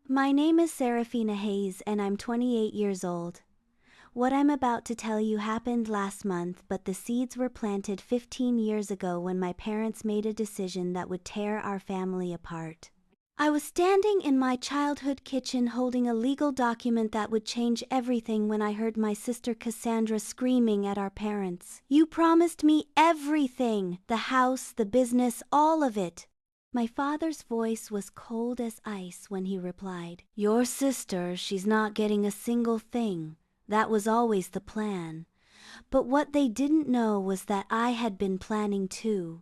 My name is Seraphina Hayes and I'm 28 years old. What I'm about to tell you happened last month, but the seeds were planted 15 years ago when my parents made a decision that would tear our family apart. I was standing in my childhood kitchen holding a legal document that would change everything when I heard my sister Cassandra screaming at our parents. "You promised me everything! The house, the business, all of it!" My father's voice was cold as ice when he replied, "Your sister, she's not getting a single thing. That was always the plan." But what they didn't know was that I had been planning too.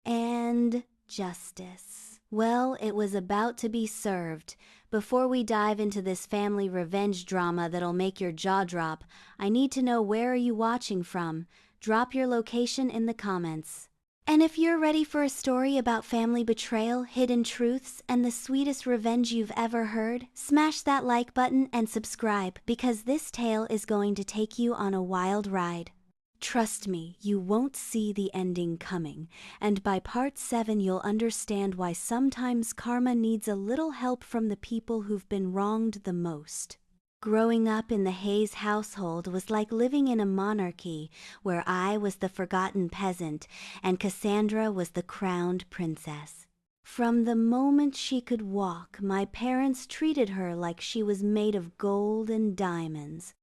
And justice. Well, it was about to be served. Before we dive into this family revenge drama that'll make your jaw drop, I need to know, where are you watching from? Drop your location in the comments. And if you're ready for a story about family betrayal, hidden truths, and the sweetest revenge you've ever heard, smash that like button and subscribe, because this tale is going to take you on a wild ride. Trust me, you won't see the ending coming, and by part 7 you'll understand why sometimes karma needs a little help from the people who've been wronged the most. Growing up in the Hayes household was like living in a monarchy, where I was the forgotten peasant and Cassandra was the crowned princess. From the moment she could walk, my parents treated her like she was made of gold and diamonds.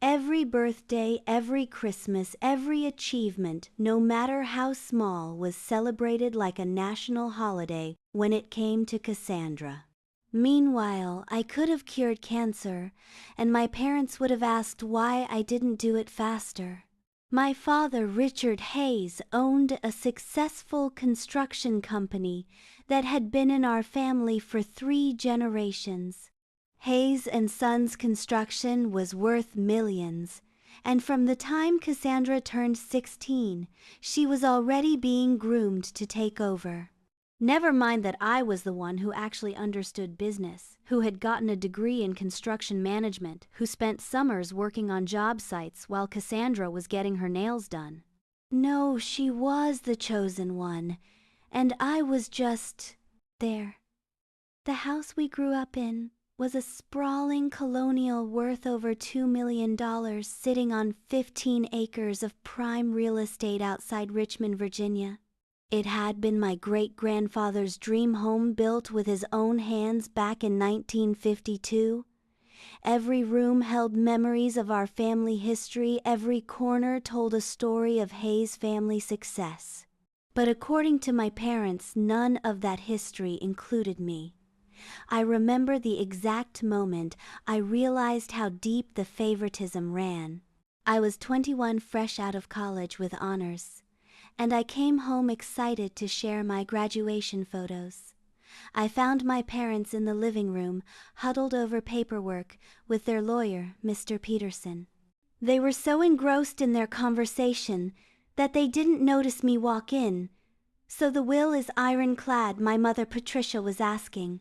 Every birthday, every Christmas, every achievement, no matter how small, was celebrated like a national holiday when it came to Cassandra. Meanwhile, I could have cured cancer, and my parents would have asked why I didn't do it faster. My father, Richard Hayes, owned a successful construction company that had been in our family for 3 generations. Hayes and Sons Construction was worth millions, and from the time Cassandra turned 16, she was already being groomed to take over. Never mind that I was the one who actually understood business, who had gotten a degree in construction management, who spent summers working on job sites while Cassandra was getting her nails done. No, she was the chosen one, and I was just there. The house we grew up in was a sprawling colonial worth over $2 million, sitting on 15 acres of prime real estate outside Richmond, Virginia. It had been my great-grandfather's dream home, built with his own hands back in 1952. Every room held memories of our family history, every corner told a story of Hayes' family success. But according to my parents, none of that history included me. I remember the exact moment I realized how deep the favoritism ran. I was 21, fresh out of college with honors, and I came home excited to share my graduation photos. I found my parents in the living room, huddled over paperwork with their lawyer, Mr. Peterson. They were so engrossed in their conversation that they didn't notice me walk in. "So the will is ironclad?" my mother Patricia was asking.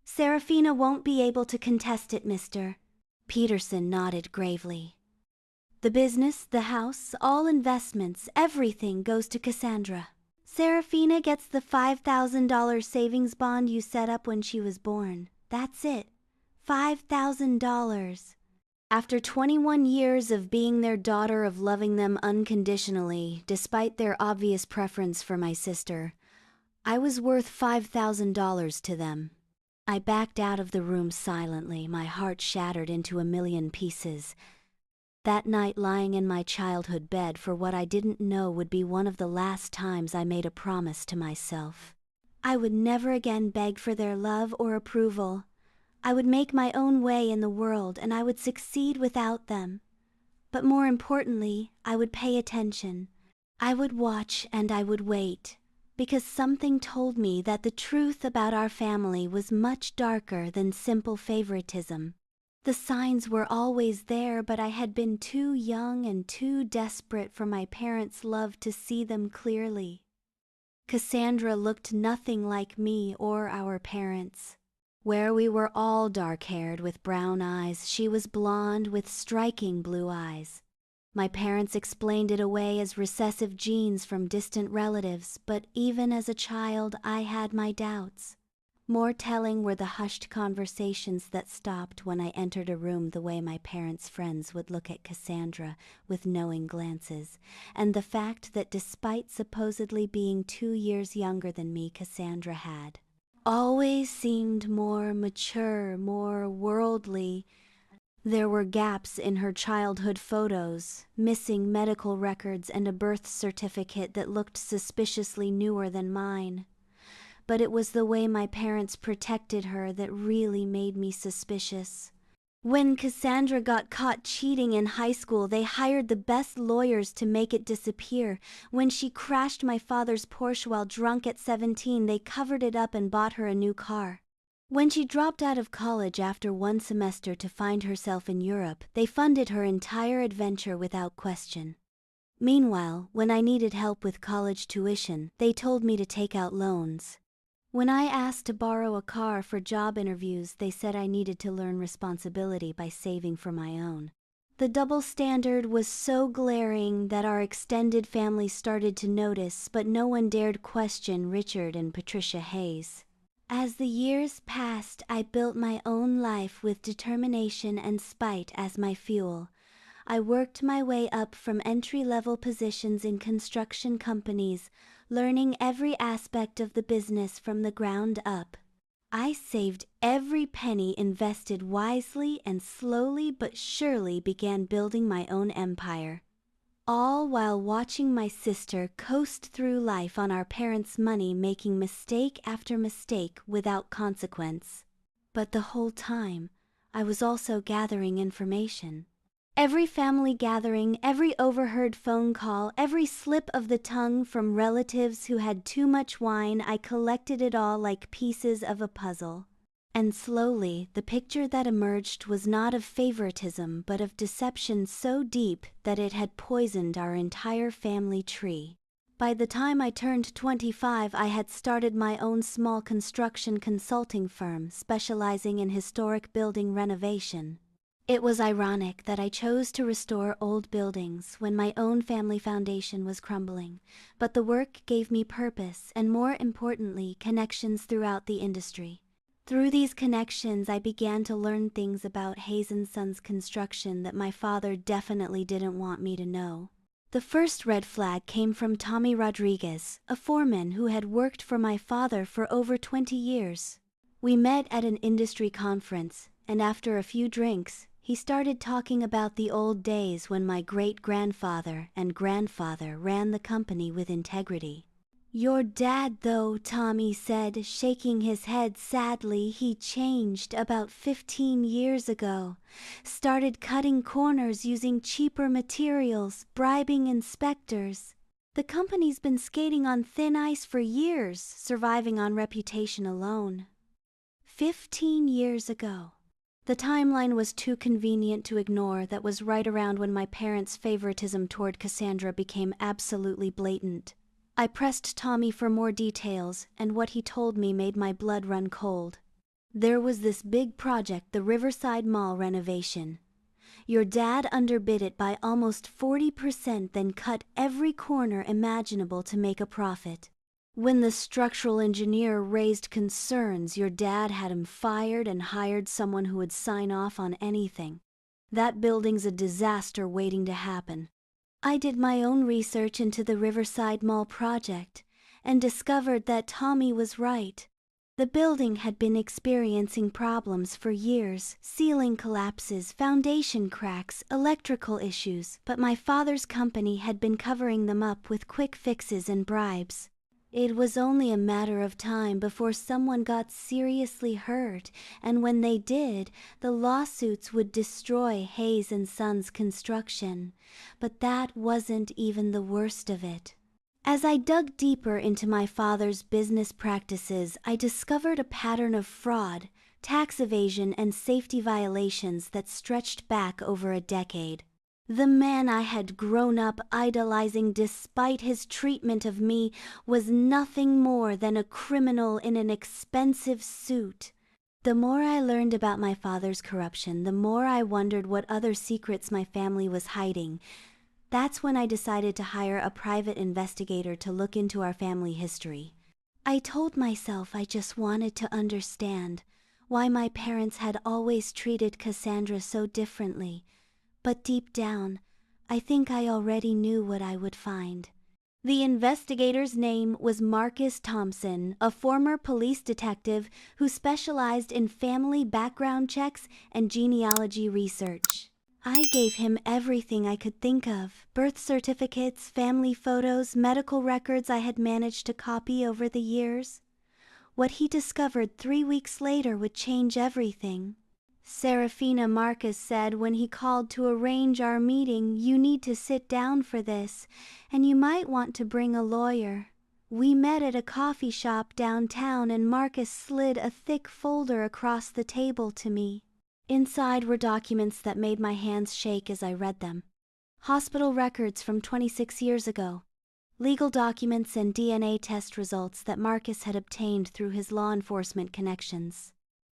"Seraphina won't be able to contest it, Mr." Peterson nodded gravely. "The business, the house, all investments, everything goes to Cassandra. Seraphina gets the $5,000 savings bond you set up when she was born. That's it. $5,000. After 21 years of being their daughter, of loving them unconditionally, despite their obvious preference for my sister, I was worth $5,000 to them. I backed out of the room silently, my heart shattered into a million pieces. That night, lying in my childhood bed for what I didn't know would be one of the last times I made a promise to myself. I would never again beg for their love or approval. I would make my own way in the world, and I would succeed without them. But more importantly, I would pay attention. I would watch and I would wait, because something told me that the truth about our family was much darker than simple favoritism. The signs were always there, but I had been too young and too desperate for my parents' love to see them clearly. Cassandra looked nothing like me or our parents. Where we were all dark-haired with brown eyes, she was blonde with striking blue eyes. My parents explained it away as recessive genes from distant relatives, but even as a child I had my doubts. More telling were the hushed conversations that stopped when I entered a room, the way my parents' friends would look at Cassandra with knowing glances, and the fact that despite supposedly being 2 years younger than me, Cassandra had always seemed more mature, more worldly. There were gaps in her childhood photos, missing medical records, and a birth certificate that looked suspiciously newer than mine. But it was the way my parents protected her that really made me suspicious. When Cassandra got caught cheating in high school, they hired the best lawyers to make it disappear. When she crashed my father's Porsche while drunk at 17, they covered it up and bought her a new car. When she dropped out of college after one semester to find herself in Europe, they funded her entire adventure without question. Meanwhile, when I needed help with college tuition, they told me to take out loans. When I asked to borrow a car for job interviews, they said I needed to learn responsibility by saving for my own. The double standard was so glaring that our extended family started to notice, but no one dared question Richard and Patricia Hayes. As the years passed, I built my own life with determination and spite as my fuel. I worked my way up from entry-level positions in construction companies, learning every aspect of the business from the ground up. I saved every penny, invested wisely, and slowly but surely began building my own empire. All while watching my sister coast through life on our parents' money, making mistake after mistake without consequence. But the whole time, I was also gathering information. Every family gathering, every overheard phone call, every slip of the tongue from relatives who had too much wine, I collected it all like pieces of a puzzle. And slowly, the picture that emerged was not of favoritism, but of deception so deep that it had poisoned our entire family tree. By the time I turned 25, I had started my own small construction consulting firm specializing in historic building renovation. It was ironic that I chose to restore old buildings when my own family foundation was crumbling, but the work gave me purpose and, more importantly, connections throughout the industry. Through these connections, I began to learn things about Hayes & Sons construction that my father definitely didn't want me to know. The first red flag came from Tommy Rodriguez, a foreman who had worked for my father for over 20 years. We met at an industry conference, and after a few drinks, he started talking about the old days when my great-grandfather and grandfather ran the company with integrity. "Your dad, though," Tommy said, shaking his head sadly, "he changed about 15 years ago. Started cutting corners using cheaper materials, bribing inspectors. The company's been skating on thin ice for years, surviving on reputation alone." 15 years ago. The timeline was too convenient to ignore. That was right around when my parents' favoritism toward Cassandra became absolutely blatant. I pressed Tommy for more details, and what he told me made my blood run cold. There was this big project, the Riverside Mall renovation. Your dad underbid it by almost 40%, then cut every corner imaginable to make a profit. When the structural engineer raised concerns, your dad had him fired and hired someone who would sign off on anything. That building's a disaster waiting to happen. I did my own research into the Riverside Mall project and discovered that Tommy was right. The building had been experiencing problems for years, ceiling collapses, foundation cracks, electrical issues, but my father's company had been covering them up with quick fixes and bribes. It was only a matter of time before someone got seriously hurt, and when they did, the lawsuits would destroy Hayes & Sons construction. But that wasn't even the worst of it. As I dug deeper into my father's business practices, I discovered a pattern of fraud, tax evasion, and safety violations that stretched back over a decade. The man I had grown up idolizing, despite his treatment of me, was nothing more than a criminal in an expensive suit. The more I learned about my father's corruption, the more I wondered what other secrets my family was hiding. That's when I decided to hire a private investigator to look into our family history. I told myself I just wanted to understand why my parents had always treated Cassandra so differently, but deep down, I think I already knew what I would find. The investigator's name was Marcus Thompson, a former police detective who specialized in family background checks and genealogy research. I gave him everything I could think of: birth certificates, family photos, medical records I had managed to copy over the years. What he discovered 3 weeks later would change everything. Seraphina Marcus said when he called to arrange our meeting, "You need to sit down for this, and you might want to bring a lawyer." We met at a coffee shop downtown and Marcus slid a thick folder across the table to me. Inside were documents that made my hands shake as I read them. Hospital records from 26 years ago. Legal documents and DNA test results that Marcus had obtained through his law enforcement connections.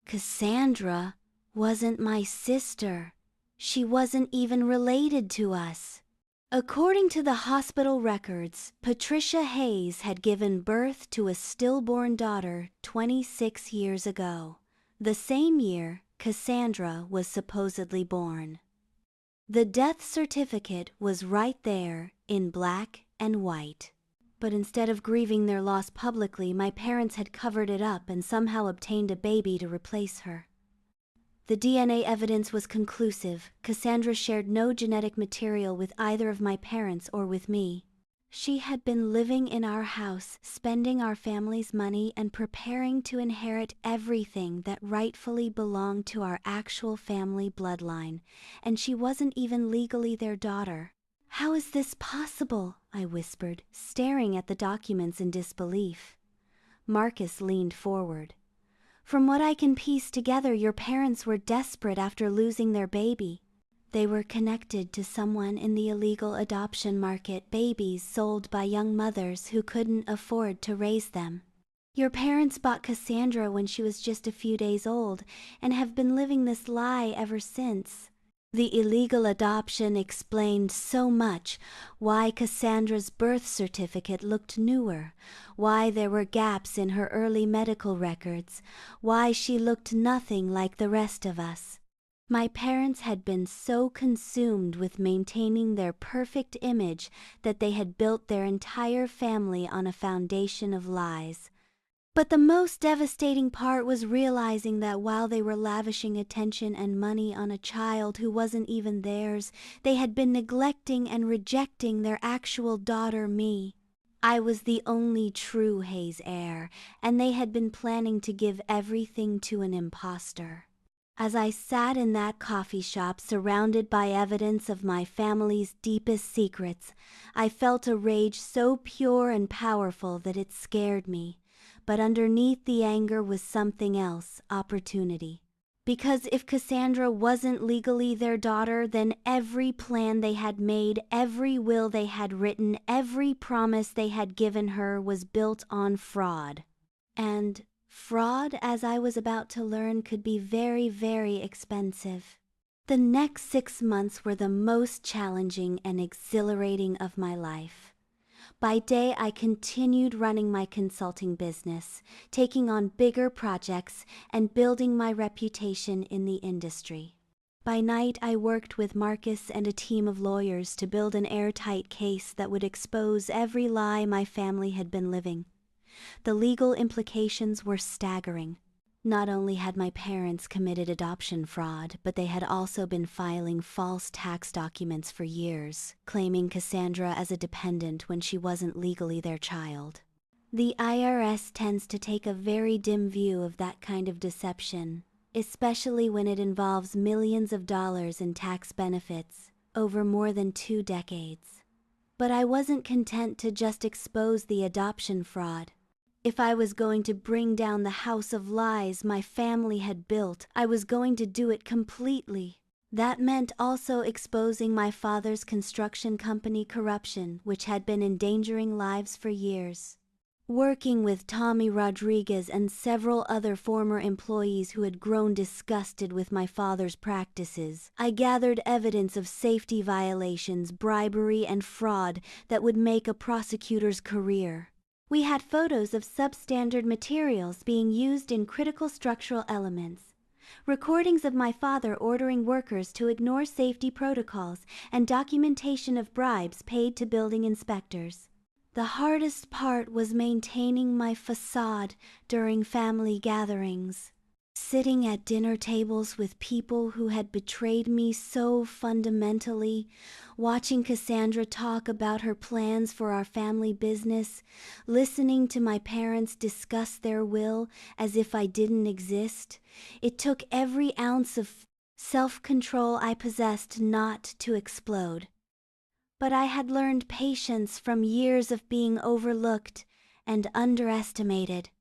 Cassandra wasn't my sister. She wasn't even related to us. According to the hospital records, Patricia Hayes had given birth to a stillborn daughter 26 years ago, the same year Cassandra was supposedly born. The death certificate was right there in black and white. But instead of grieving their loss publicly, my parents had covered it up and somehow obtained a baby to replace her. The DNA evidence was conclusive. Cassandra shared no genetic material with either of my parents or with me. She had been living in our house, spending our family's money and preparing to inherit everything that rightfully belonged to our actual family bloodline, and she wasn't even legally their daughter. "How is this possible?" I whispered, staring at the documents in disbelief. Marcus leaned forward. "From what I can piece together, your parents were desperate after losing their baby. They were connected to someone in the illegal adoption market, babies sold by young mothers who couldn't afford to raise them. Your parents bought Cassandra when she was just a few days old and have been living this lie ever since." The illegal adoption explained so much: why Cassandra's birth certificate looked newer, why there were gaps in her early medical records, why she looked nothing like the rest of us. My parents had been so consumed with maintaining their perfect image that they had built their entire family on a foundation of lies. But the most devastating part was realizing that while they were lavishing attention and money on a child who wasn't even theirs, they had been neglecting and rejecting their actual daughter, me. I was the only true Hayes heir, and they had been planning to give everything to an imposter. As I sat in that coffee shop surrounded by evidence of my family's deepest secrets, I felt a rage so pure and powerful that it scared me. But underneath the anger was something else: opportunity. Because if Cassandra wasn't legally their daughter, then every plan they had made, every will they had written, every promise they had given her was built on fraud. And fraud, as I was about to learn, could be very, very expensive. The next 6 months were the most challenging and exhilarating of my life. By day, I continued running my consulting business, taking on bigger projects and building my reputation in the industry. By night, I worked with Marcus and a team of lawyers to build an airtight case that would expose every lie my family had been living. The legal implications were staggering. Not only had my parents committed adoption fraud, but they had also been filing false tax documents for years, claiming Cassandra as a dependent when she wasn't legally their child. The IRS tends to take a very dim view of that kind of deception, especially when it involves millions of dollars in tax benefits over more than 2 decades. But I wasn't content to just expose the adoption fraud. If I was going to bring down the house of lies my family had built, I was going to do it completely. That meant also exposing my father's construction company corruption, which had been endangering lives for years. Working with Tommy Rodriguez and several other former employees who had grown disgusted with my father's practices, I gathered evidence of safety violations, bribery, and fraud that would make a prosecutor's career. We had photos of substandard materials being used in critical structural elements, recordings of my father ordering workers to ignore safety protocols, and documentation of bribes paid to building inspectors. The hardest part was maintaining my facade during family gatherings. Sitting at dinner tables with people who had betrayed me so fundamentally, watching Cassandra talk about her plans for our family business, listening to my parents discuss their will as if I didn't exist. It took every ounce of self-control I possessed not to explode. But I had learned patience from years of being overlooked and underestimated.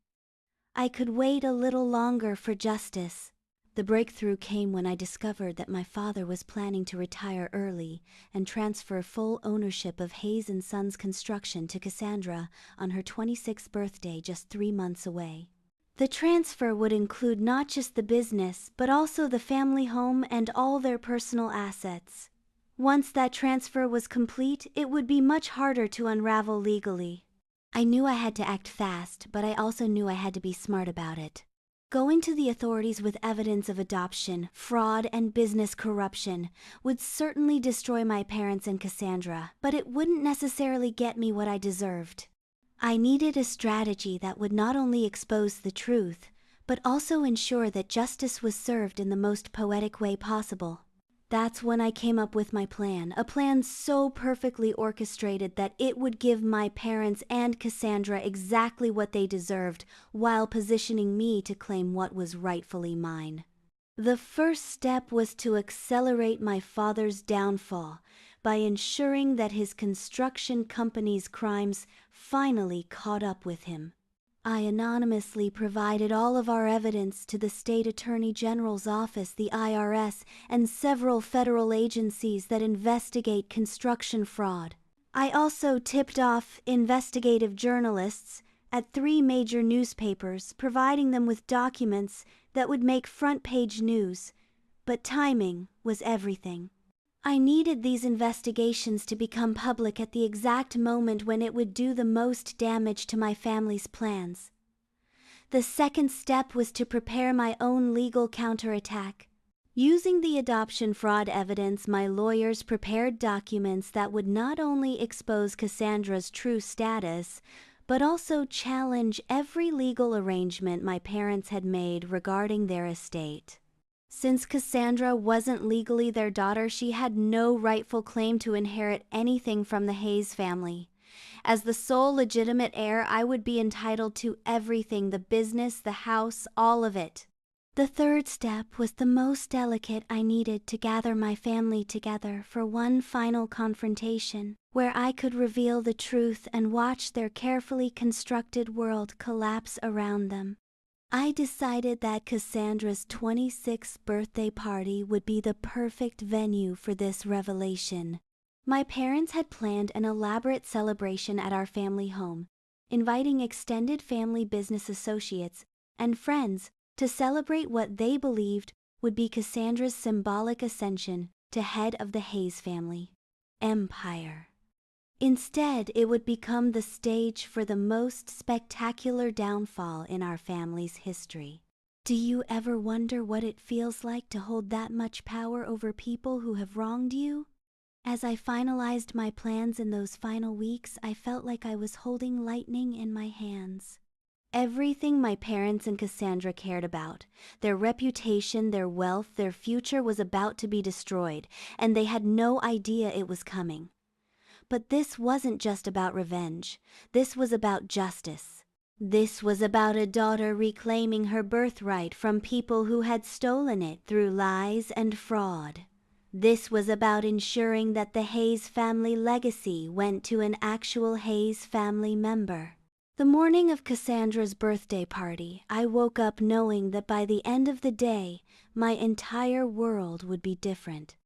I could wait a little longer for justice. The breakthrough came when I discovered that my father was planning to retire early and transfer full ownership of Hayes & Sons Construction to Cassandra on her 26th birthday just 3 months away. The transfer would include not just the business, but also the family home and all their personal assets. Once that transfer was complete, it would be much harder to unravel legally. I knew I had to act fast, but I also knew I had to be smart about it. Going to the authorities with evidence of adoption, fraud, and business corruption would certainly destroy my parents and Cassandra, but it wouldn't necessarily get me what I deserved. I needed a strategy that would not only expose the truth, but also ensure that justice was served in the most poetic way possible. That's when I came up with my plan, a plan so perfectly orchestrated that it would give my parents and Cassandra exactly what they deserved, while positioning me to claim what was rightfully mine. The first step was to accelerate my father's downfall by ensuring that his construction company's crimes finally caught up with him. I anonymously provided all of our evidence to the State Attorney General's office, the IRS, and several federal agencies that investigate construction fraud. I also tipped off investigative journalists at 3 major newspapers, providing them with documents that would make front-page news, but timing was everything. I needed these investigations to become public at the exact moment when it would do the most damage to my family's plans. The second step was to prepare my own legal counterattack. Using the adoption fraud evidence, my lawyers prepared documents that would not only expose Cassandra's true status, but also challenge every legal arrangement my parents had made regarding their estate. Since Cassandra wasn't legally their daughter, she had no rightful claim to inherit anything from the Hayes family. As the sole legitimate heir, I would be entitled to everything, the business, the house, all of it. The third step was the most delicate. I needed to gather my family together for one final confrontation, where I could reveal the truth and watch their carefully constructed world collapse around them. I decided that Cassandra's 26th birthday party would be the perfect venue for this revelation. My parents had planned an elaborate celebration at our family home, inviting extended family business associates and friends to celebrate what they believed would be Cassandra's symbolic ascension to head of the Hayes family empire. Instead, it would become the stage for the most spectacular downfall in our family's history. Do you ever wonder what it feels like to hold that much power over people who have wronged you? As I finalized my plans in those final weeks, I felt like I was holding lightning in my hands. Everything my parents and Cassandra cared about, their reputation, their wealth, their future, was about to be destroyed, and they had no idea it was coming. But this wasn't just about revenge. This was about justice. This was about a daughter reclaiming her birthright from people who had stolen it through lies and fraud. This was about ensuring that the Hayes family legacy went to an actual Hayes family member. The morning of Cassandra's birthday party, I woke up knowing that by the end of the day, my entire world would be different.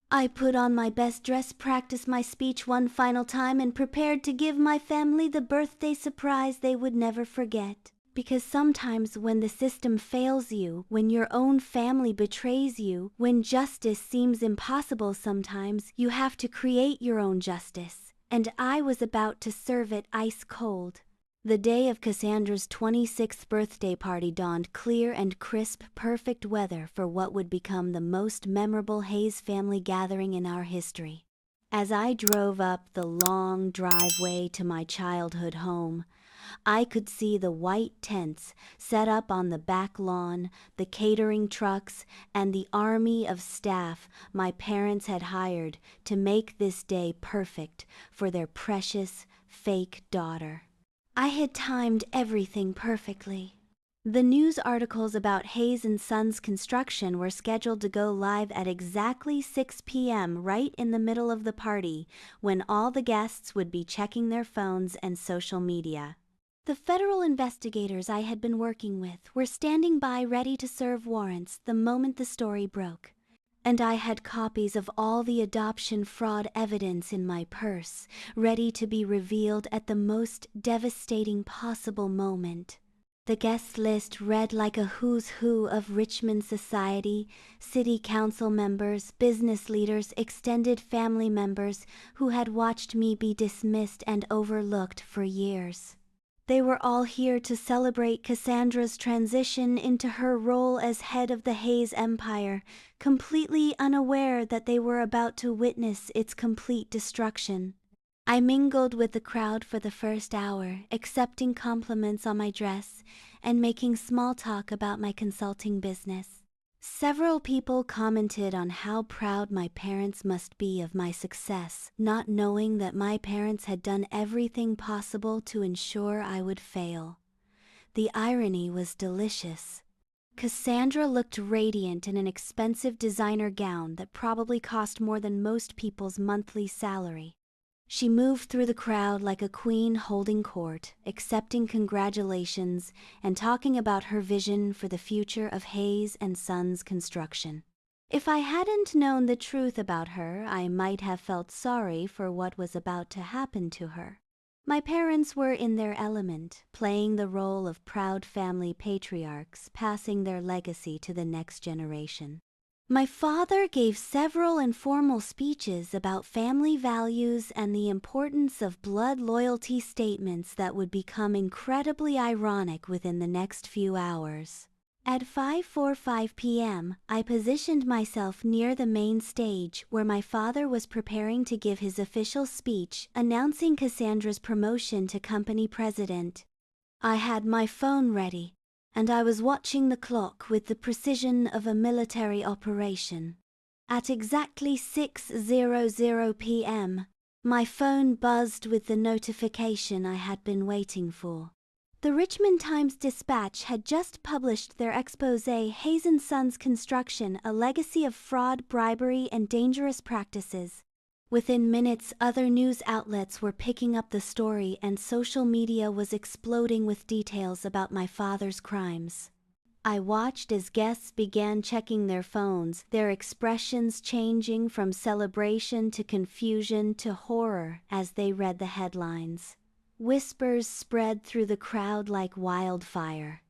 I put on my best dress, practiced my speech one final time, and prepared to give my family the birthday surprise they would never forget. Because sometimes when the system fails you, when your own family betrays you, when justice seems impossible sometimes, you have to create your own justice. And I was about to serve it ice cold. The day of Cassandra's 26th birthday party dawned clear and crisp, perfect weather for what would become the most memorable Hayes family gathering in our history. As I drove up the long driveway to my childhood home, I could see the white tents set up on the back lawn, the catering trucks, and the army of staff my parents had hired to make this day perfect for their precious, fake daughter. I had timed everything perfectly. The news articles about Hayes and Sons construction were scheduled to go live at exactly 6 p.m. right in the middle of the party, when all the guests would be checking their phones and social media. The federal investigators I had been working with were standing by ready to serve warrants the moment the story broke. And I had copies of all the adoption fraud evidence in my purse, ready to be revealed at the most devastating possible moment. The guest list read like a who's who of Richmond society, city council members, business leaders, extended family members who had watched me be dismissed and overlooked for years. They were all here to celebrate Cassandra's transition into her role as head of the Hayes empire, completely unaware that they were about to witness its complete destruction. I mingled with the crowd for the first hour, accepting compliments on my dress and making small talk about my consulting business. Several people commented on how proud my parents must be of my success, not knowing that my parents had done everything possible to ensure I would fail. The irony was delicious. Cassandra looked radiant in an expensive designer gown that probably cost more than most people's monthly salary. She moved through the crowd like a queen holding court, accepting congratulations and talking about her vision for the future of Hayes and Sons construction. If I hadn't known the truth about her, I might have felt sorry for what was about to happen to her. My parents were in their element, playing the role of proud family patriarchs, passing their legacy to the next generation. My father gave several informal speeches about family values and the importance of blood loyalty statements that would become incredibly ironic within the next few hours. At 5:45 p.m., I positioned myself near the main stage where my father was preparing to give his official speech announcing Cassandra's promotion to company president. I had my phone ready, and I was watching the clock with the precision of a military operation. At exactly 6:00 p.m., my phone buzzed with the notification I had been waiting for. The Richmond Times-Dispatch had just published their exposé, Hayes & Sons Construction, a legacy of fraud, bribery, and dangerous practices. Within minutes, other news outlets were picking up the story and social media was exploding with details about my father's crimes. I watched as guests began checking their phones, their expressions changing from celebration to confusion to horror as they read the headlines. Whispers spread through the crowd like wildfire.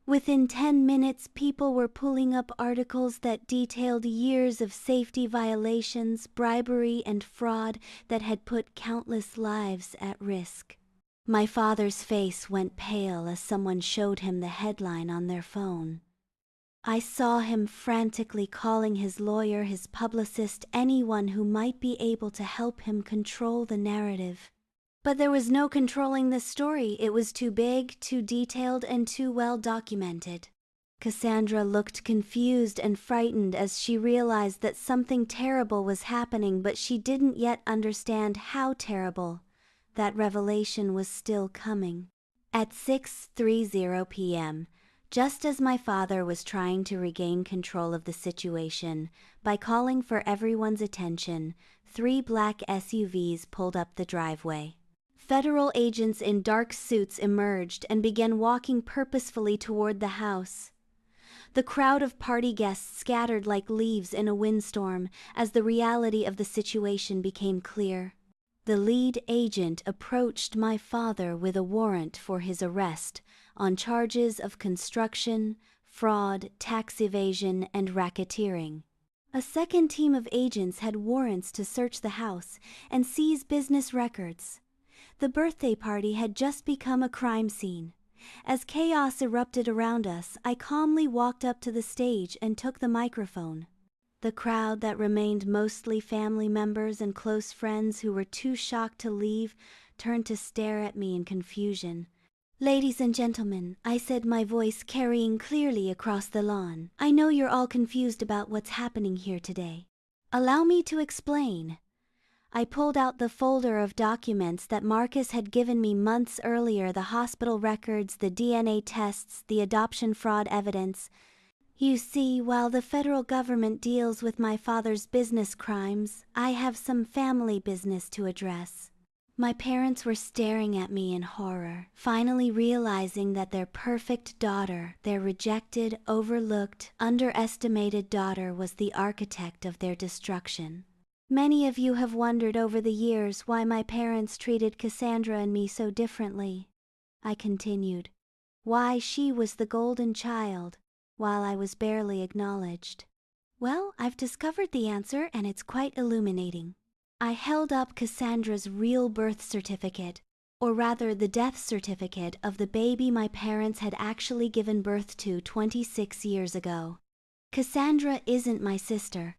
Within 10 minutes, people were pulling up articles that detailed years of safety violations, bribery, and fraud that had put countless lives at risk. My father's face went pale as someone showed him the headline on their phone. I saw him frantically calling his lawyer, his publicist, anyone who might be able to help him control the narrative. But there was no controlling this story. It was too big, too detailed, and too well documented. Cassandra looked confused and frightened as she realized that something terrible was happening, but she didn't yet understand how terrible. That revelation was still coming. At 6:30 p.m., just as my father was trying to regain control of the situation by calling for everyone's attention, 3 black SUVs pulled up the driveway. Federal agents in dark suits emerged and began walking purposefully toward the house. The crowd of party guests scattered like leaves in a windstorm as the reality of the situation became clear. The lead agent approached my father with a warrant for his arrest on charges of construction, fraud, tax evasion, and racketeering. A second team of agents had warrants to search the house and seize business records. The birthday party had just become a crime scene. As chaos erupted around us, I calmly walked up to the stage and took the microphone. The crowd that remained mostly family members and close friends who were too shocked to leave turned to stare at me in confusion. "Ladies and gentlemen," I said, my voice carrying clearly across the lawn, "I know you're all confused about what's happening here today. Allow me to explain." I pulled out the folder of documents that Marcus had given me months earlier, the hospital records, the DNA tests, the adoption fraud evidence. "You see, while the federal government deals with my father's business crimes, I have some family business to address." My parents were staring at me in horror, finally realizing that their perfect daughter, their rejected, overlooked, underestimated daughter, was the architect of their destruction. "Many of you have wondered over the years why my parents treated Cassandra and me so differently," I continued. "Why she was the golden child, while I was barely acknowledged. Well, I've discovered the answer, and it's quite illuminating." I held up Cassandra's real birth certificate, or rather the death certificate of the baby my parents had actually given birth to 26 years ago. "Cassandra isn't my sister.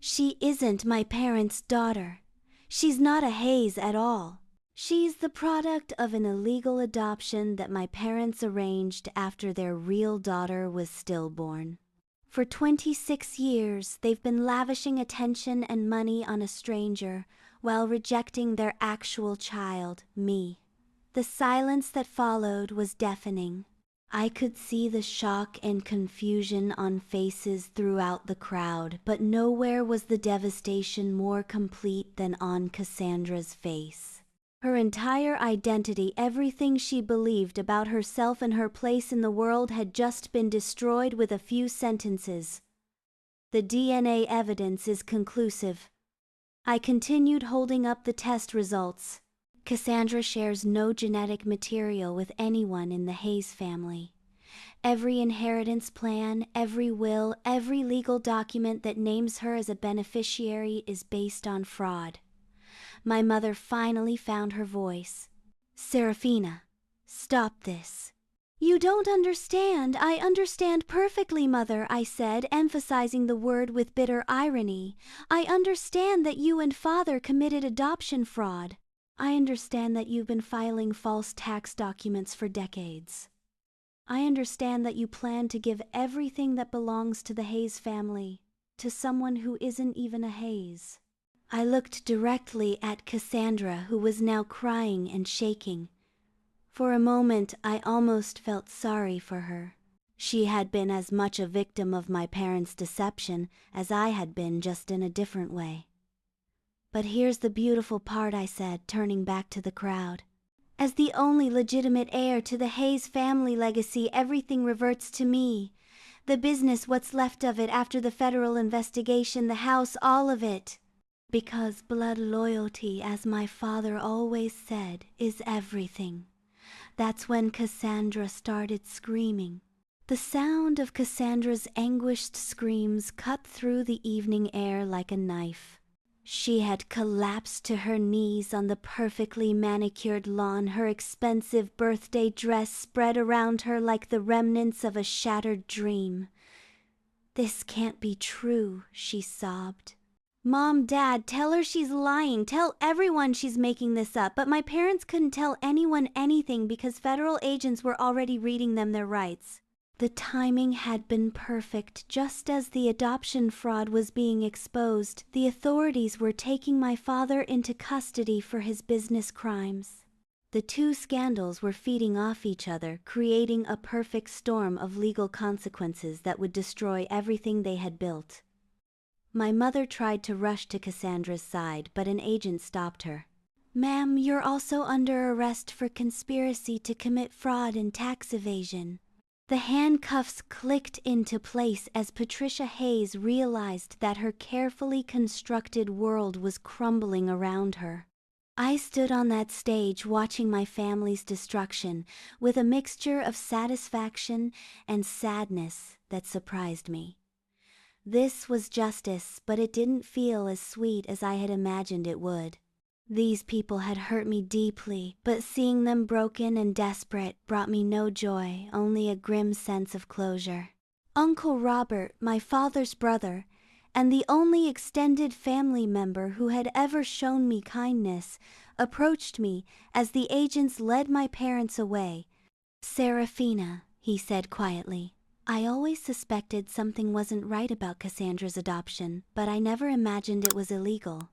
She isn't my parents' daughter. She's not a Hayes at all. She's the product of an illegal adoption that my parents arranged after their real daughter was stillborn. For 26 years, they've been lavishing attention and money on a stranger while rejecting their actual child, me." The silence that followed was deafening. I could see the shock and confusion on faces throughout the crowd, but nowhere was the devastation more complete than on Cassandra's face. Her entire identity, everything she believed about herself and her place in the world, had just been destroyed with a few sentences. "The DNA evidence is conclusive." I continued, holding up the test results. "Cassandra shares no genetic material with anyone in the Hayes family. Every inheritance plan, every will, every legal document that names her as a beneficiary is based on fraud." My mother finally found her voice. "Seraphina, stop this." "You don't understand." "I understand perfectly, Mother," I said, emphasizing the word with bitter irony. "I understand that you and Father committed adoption fraud. I understand that you've been filing false tax documents for decades. I understand that you plan to give everything that belongs to the Hayes family to someone who isn't even a Hayes." I looked directly at Cassandra, who was now crying and shaking. For a moment, I almost felt sorry for her. She had been as much a victim of my parents' deception as I had been, just in a different way. "But here's the beautiful part," I said, turning back to the crowd. "As the only legitimate heir to the Hayes family legacy, everything reverts to me. The business, what's left of it after the federal investigation, the house, all of it. Because blood loyalty, as my father always said, is everything." That's when Cassandra started screaming. The sound of Cassandra's anguished screams cut through the evening air like a knife. She had collapsed to her knees on the perfectly manicured lawn, her expensive birthday dress spread around her like the remnants of a shattered dream. "This can't be true," she sobbed. "Mom, Dad, tell her she's lying. Tell everyone she's making this up." But my parents couldn't tell anyone anything because federal agents were already reading them their rights. The timing had been perfect. Just as the adoption fraud was being exposed, the authorities were taking my father into custody for his business crimes. The two scandals were feeding off each other, creating a perfect storm of legal consequences that would destroy everything they had built. My mother tried to rush to Cassandra's side, but an agent stopped her. "Ma'am, you're also under arrest for conspiracy to commit fraud and tax evasion." The handcuffs clicked into place as Patricia Hayes realized that her carefully constructed world was crumbling around her. I stood on that stage watching my family's destruction with a mixture of satisfaction and sadness that surprised me. This was justice, but it didn't feel as sweet as I had imagined it would. These people had hurt me deeply, but seeing them broken and desperate brought me no joy, only a grim sense of closure. Uncle Robert, my father's brother, and the only extended family member who had ever shown me kindness, approached me as the agents led my parents away. "Seraphina," he said quietly, "I always suspected something wasn't right about Cassandra's adoption, but I never imagined it was illegal.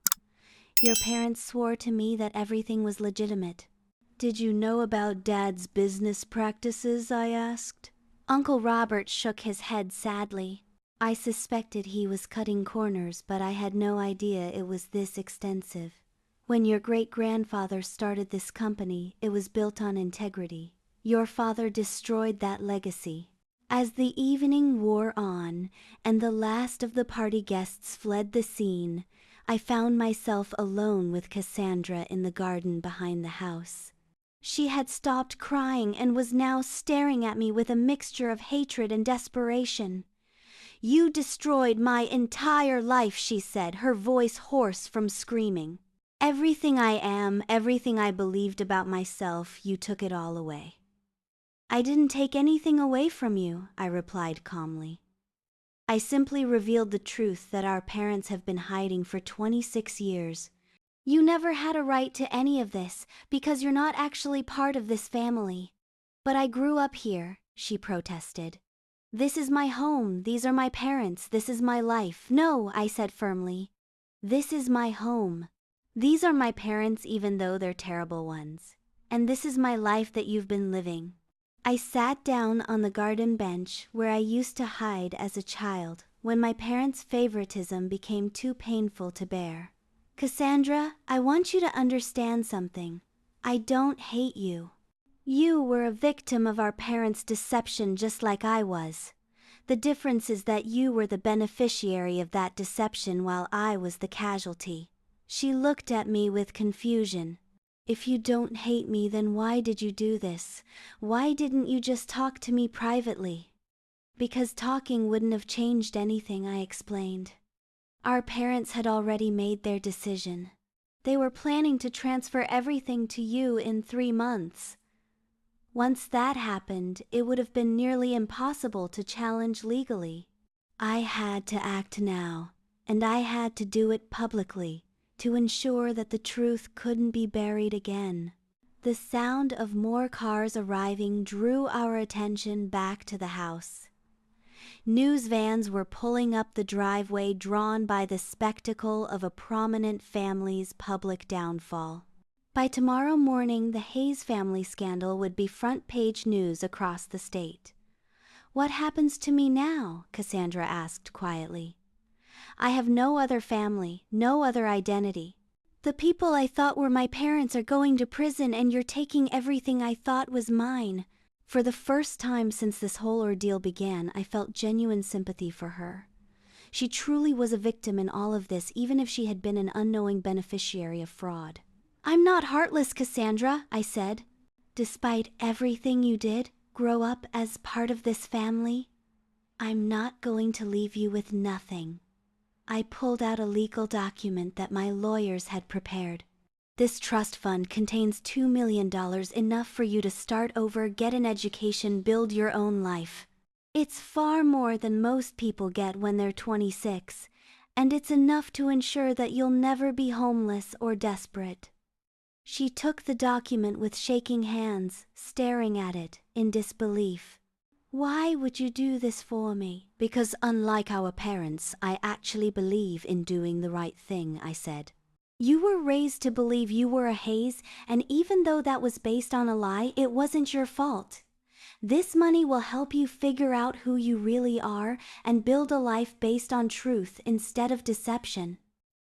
Your parents swore to me that everything was legitimate." "Did you know about Dad's business practices?" I asked. Uncle Robert shook his head sadly. "I suspected he was cutting corners, but I had no idea it was this extensive. When your great-grandfather started this company, it was built on integrity. Your father destroyed that legacy." As the evening wore on, and the last of the party guests fled the scene, I found myself alone with Cassandra in the garden behind the house. She had stopped crying and was now staring at me with a mixture of hatred and desperation. "You destroyed my entire life," she said, her voice hoarse from screaming. "Everything I am, everything I believed about myself, you took it all away." "I didn't take anything away from you," I replied calmly. "I simply revealed the truth that our parents have been hiding for 26 years. You never had a right to any of this because you're not actually part of this family." "But I grew up here," she protested. "This is my home, these are my parents, this is my life." "No," I said firmly. "This is my home. These are my parents even though they're terrible ones. And this is my life that you've been living." I sat down on the garden bench where I used to hide as a child when my parents' favoritism became too painful to bear. "Cassandra, I want you to understand something. I don't hate you. You were a victim of our parents' deception just like I was. The difference is that you were the beneficiary of that deception while I was the casualty." She looked at me with confusion. "If you don't hate me, then why did you do this? Why didn't you just talk to me privately?" "Because talking wouldn't have changed anything," I explained. "Our parents had already made their decision. They were planning to transfer everything to you in 3 months. Once that happened, it would have been nearly impossible to challenge legally. I had to act now, and I had to do it publicly, to ensure that the truth couldn't be buried again." The sound of more cars arriving drew our attention back to the house. News vans were pulling up the driveway, drawn by the spectacle of a prominent family's public downfall. By tomorrow morning, the Hayes family scandal would be front-page news across the state. "What happens to me now?" Cassandra asked quietly. "I have no other family, no other identity. The people I thought were my parents are going to prison, and you're taking everything I thought was mine." For the first time since this whole ordeal began, I felt genuine sympathy for her. She truly was a victim in all of this, even if she had been an unknowing beneficiary of fraud. "I'm not heartless, Cassandra," I said. "Despite everything you did, grow up as part of this family, I'm not going to leave you with nothing." I pulled out a legal document that my lawyers had prepared. "This trust fund contains $2 million, enough for you to start over, get an education, build your own life. It's far more than most people get when they're 26, and it's enough to ensure that you'll never be homeless or desperate." She took the document with shaking hands, staring at it in disbelief. "Why would you do this for me?" "Because unlike our parents, I actually believe in doing the right thing," I said. "You were raised to believe you were a Hayes, and even though that was based on a lie, it wasn't your fault. This money will help you figure out who you really are and build a life based on truth instead of deception."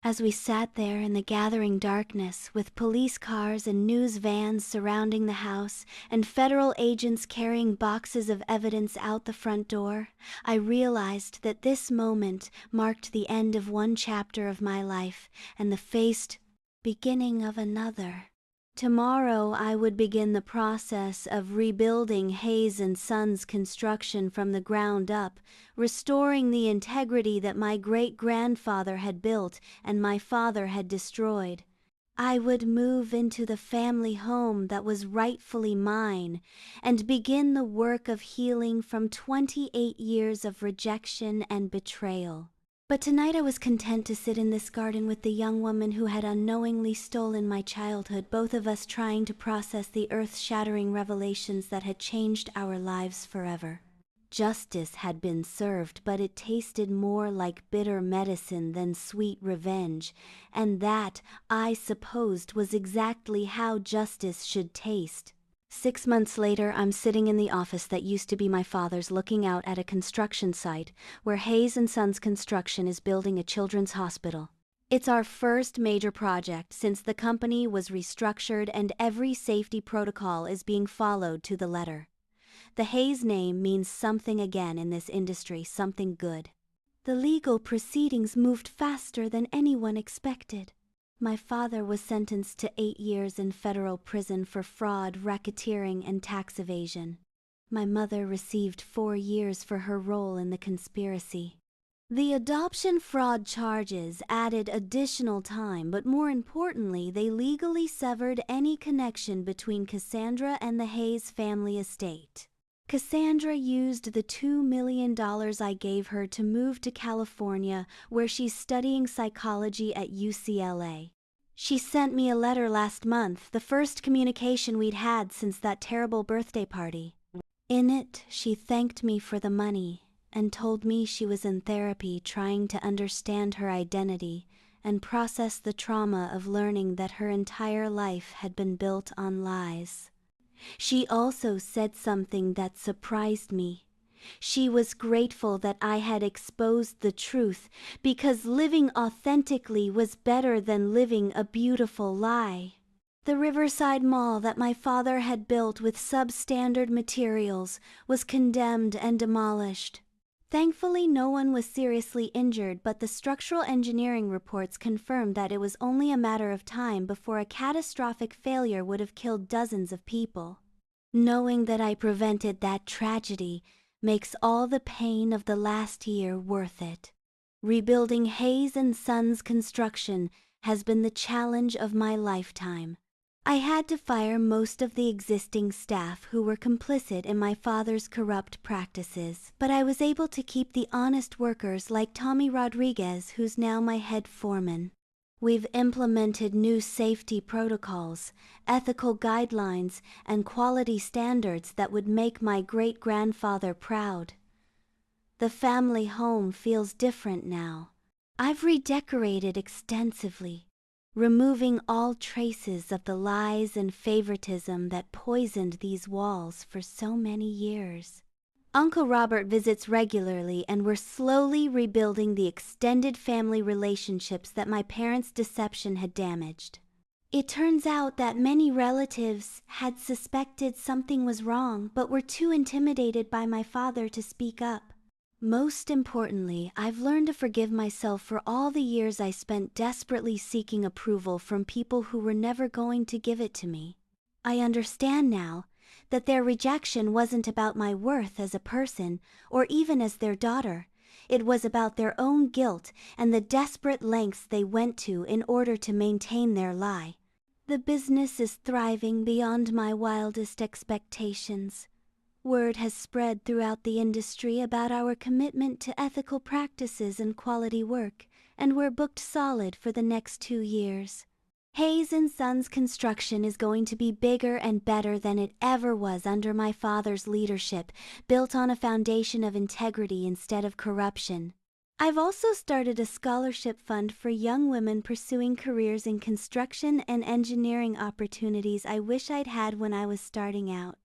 As we sat there in the gathering darkness, with police cars and news vans surrounding the house and federal agents carrying boxes of evidence out the front door, I realized that this moment marked the end of one chapter of my life and the beginning of another. Tomorrow I would begin the process of rebuilding Hayes & Sons construction from the ground up, restoring the integrity that my great-grandfather had built and my father had destroyed. I would move into the family home that was rightfully mine and begin the work of healing from 28 years of rejection and betrayal. But tonight I was content to sit in this garden with the young woman who had unknowingly stolen my childhood, both of us trying to process the earth-shattering revelations that had changed our lives forever. Justice had been served, but it tasted more like bitter medicine than sweet revenge, and that, I supposed, was exactly how justice should taste. 6 months later, I'm sitting in the office that used to be my father's, looking out at a construction site where Hayes & Sons Construction is building a children's hospital. It's our first major project since the company was restructured, and every safety protocol is being followed to the letter. The Hayes name means something again in this industry, something good. The legal proceedings moved faster than anyone expected. My father was sentenced to 8 years in federal prison for fraud, racketeering, and tax evasion. My mother received 4 years for her role in the conspiracy. The adoption fraud charges added additional time, but more importantly, they legally severed any connection between Cassandra and the Hayes family estate. Cassandra used the $2 million I gave her to move to California, where she's studying psychology at UCLA. She sent me a letter last month, the first communication we'd had since that terrible birthday party. In it, she thanked me for the money and told me she was in therapy trying to understand her identity and process the trauma of learning that her entire life had been built on lies. She also said something that surprised me. She was grateful that I had exposed the truth, because living authentically was better than living a beautiful lie. The Riverside Mall that my father had built with substandard materials was condemned and demolished. Thankfully, no one was seriously injured, but the structural engineering reports confirmed that it was only a matter of time before a catastrophic failure would have killed dozens of people. Knowing that I prevented that tragedy makes all the pain of the last year worth it. Rebuilding Hayes & Sons Construction has been the challenge of my lifetime. I had to fire most of the existing staff who were complicit in my father's corrupt practices, but I was able to keep the honest workers like Tommy Rodriguez, who's now my head foreman. We've implemented new safety protocols, ethical guidelines, and quality standards that would make my great-grandfather proud. The family home feels different now. I've redecorated extensively, removing all traces of the lies and favoritism that poisoned these walls for so many years. Uncle Robert visits regularly, and we're slowly rebuilding the extended family relationships that my parents' deception had damaged. It turns out that many relatives had suspected something was wrong, but were too intimidated by my father to speak up. Most importantly, I've learned to forgive myself for all the years I spent desperately seeking approval from people who were never going to give it to me. I understand now that their rejection wasn't about my worth as a person or even as their daughter. It was about their own guilt and the desperate lengths they went to in order to maintain their lie. The business is thriving beyond my wildest expectations. Word has spread throughout the industry about our commitment to ethical practices and quality work, and we're booked solid for the next 2 years. Hayes & Sons Construction is going to be bigger and better than it ever was under my father's leadership, built on a foundation of integrity instead of corruption. I've also started a scholarship fund for young women pursuing careers in construction and engineering opportunities I wish I'd had when I was starting out.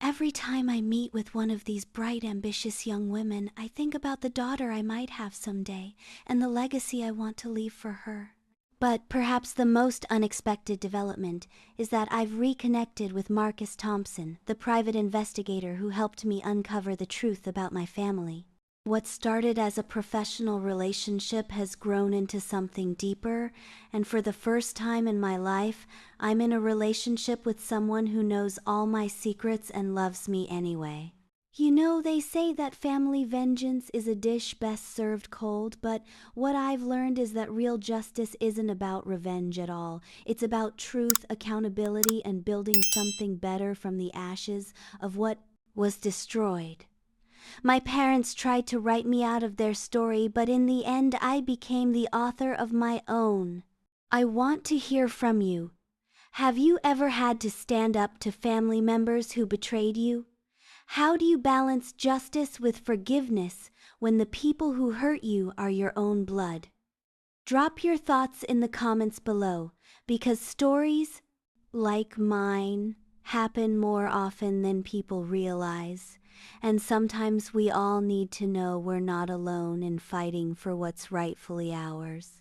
Every time I meet with one of these bright, ambitious young women, I think about the daughter I might have someday and the legacy I want to leave for her. But perhaps the most unexpected development is that I've reconnected with Marcus Thompson, the private investigator who helped me uncover the truth about my family. What started as a professional relationship has grown into something deeper, and for the first time in my life, I'm in a relationship with someone who knows all my secrets and loves me anyway. You know, they say that family vengeance is a dish best served cold, but what I've learned is that real justice isn't about revenge at all. It's about truth, accountability, and building something better from the ashes of what was destroyed. My parents tried to write me out of their story, but in the end, I became the author of my own. I want to hear from you. Have you ever had to stand up to family members who betrayed you? How do you balance justice with forgiveness when the people who hurt you are your own blood? Drop your thoughts in the comments below, because stories like mine happen more often than people realize, and sometimes we all need to know we're not alone in fighting for what's rightfully ours.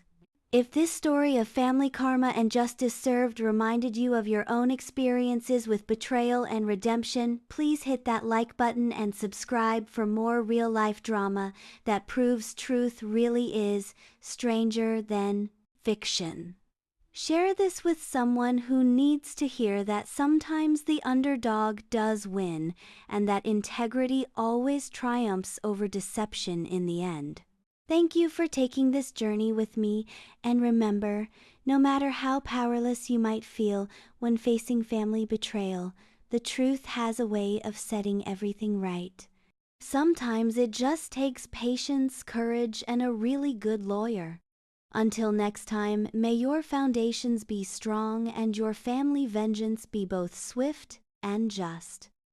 If this story of family karma and justice served reminded you of your own experiences with betrayal and redemption, please hit that like button and subscribe for more real-life drama that proves truth really is stranger than fiction. Share this with someone who needs to hear that sometimes the underdog does win and that integrity always triumphs over deception in the end. Thank you for taking this journey with me, and remember, no matter how powerless you might feel when facing family betrayal, the truth has a way of setting everything right. Sometimes it just takes patience, courage, and a really good lawyer. Until next time, may your foundations be strong and your family vengeance be both swift and just.